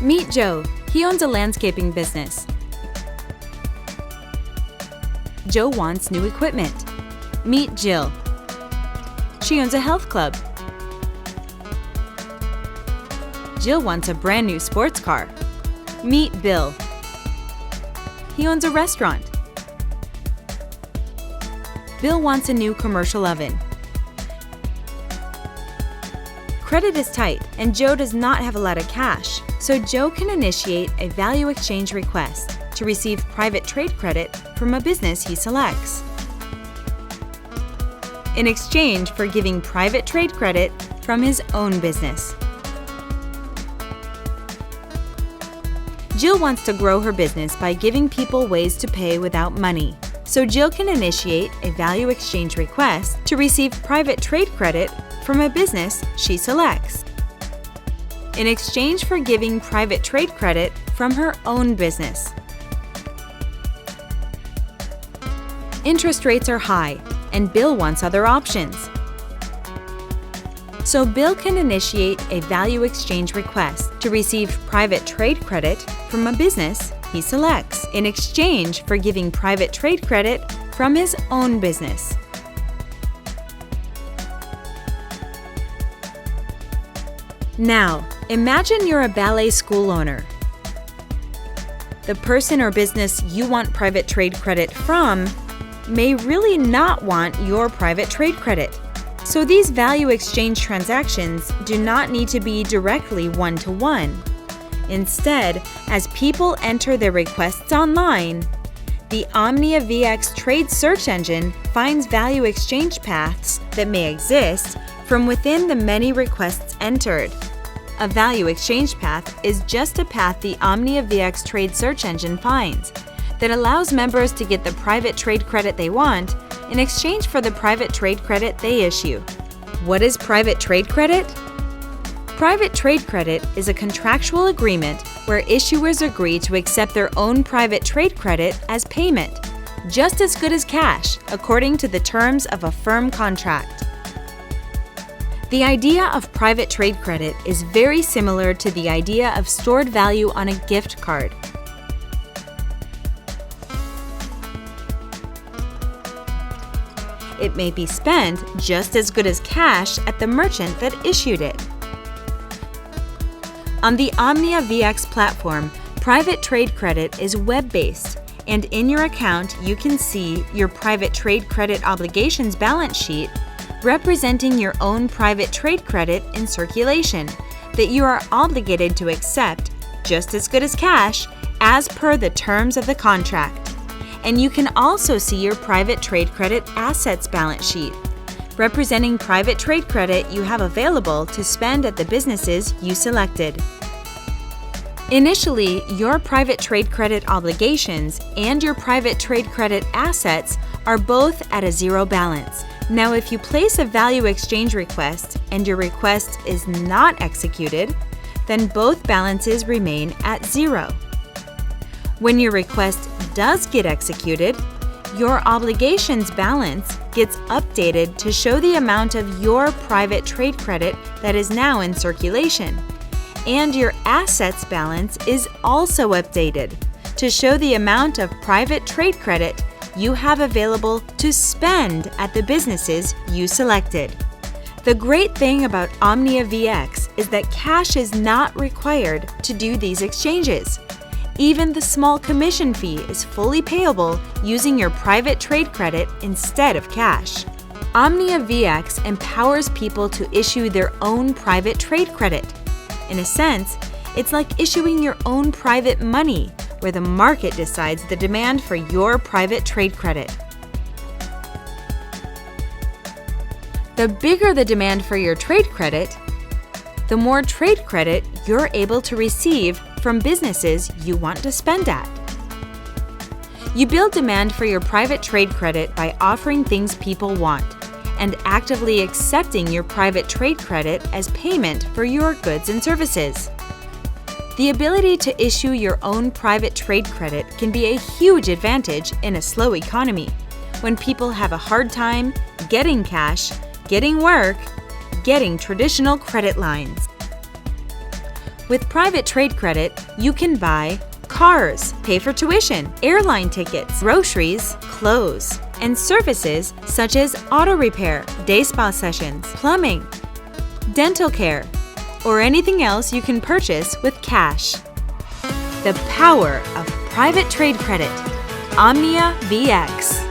Meet Joe. He owns a landscaping business. Joe wants new equipment. Meet Jill. She owns a health club. Jill wants a brand new sports car. Meet Bill. He owns a restaurant. Bill wants a new commercial oven. Credit is tight, and Joe does not have a lot of cash, so Joe can initiate a value exchange request to receive private trade credit from a business he selects. In exchange for giving private trade credit from his own business. Jill wants to grow her business by giving people ways to pay without money, so Jill can initiate a value exchange request to receive private trade credit from a business she selects. In exchange for giving private trade credit from her own business. Interest rates are high, and Bill wants other options. So Bill can initiate a value exchange request to receive private trade credit from a business he selects in exchange for giving private trade credit from his own business. Now, imagine you're a ballet school owner. The person or business you want private trade credit from may really not want your private trade credit. So these value exchange transactions do not need to be directly one-to-one. Instead, as people enter their requests online, the Omnia VX trade search engine finds value exchange paths that may exist from within the many requests entered. A value exchange path is just a path the Omnia VX trade search engine finds that allows members to get the private trade credit they want in exchange for the private trade credit they issue. What is private trade credit? Private trade credit is a contractual agreement where issuers agree to accept their own private trade credit as payment, just as good as cash, according to the terms of a firm contract. The idea of private trade credit is very similar to the idea of stored value on a gift card. It may be spent just as good as cash at the merchant that issued it. On the Omnia VX platform, private trade credit is web-based, and in your account you can see your private trade credit obligations balance sheet representing your own private trade credit in circulation that you are obligated to accept just as good as cash as per the terms of the contract. And you can also see your private trade credit assets balance sheet, representing private trade credit you have available to spend at the businesses you selected. Initially, your private trade credit obligations and your private trade credit assets are both at a zero balance. Now, if you place a value exchange request and your request is not executed, then both balances remain at zero. When your request does get executed, your obligations balance gets updated to show the amount of your private trade credit that is now in circulation, and your assets balance is also updated to show the amount of private trade credit you have available to spend at the businesses you selected. The great thing about Omnia VX is that cash is not required to do these exchanges. Even the small commission fee is fully payable using your private trade credit instead of cash. Omnia VX empowers people to issue their own private trade credit. In a sense, it's like issuing your own private money, where the market decides the demand for your private trade credit. The bigger the demand for your trade credit, the more trade credit you're able to receive from businesses you want to spend at. You build demand for your private trade credit by offering things people want and actively accepting your private trade credit as payment for your goods and services. The ability to issue your own private trade credit can be a huge advantage in a slow economy, when people have a hard time getting cash, getting work, getting traditional credit lines. With private trade credit, you can buy cars, pay for tuition, airline tickets, groceries, clothes, and services such as auto repair, day spa sessions, plumbing, dental care, or anything else you can purchase with cash. The power of private trade credit. Omnia VX.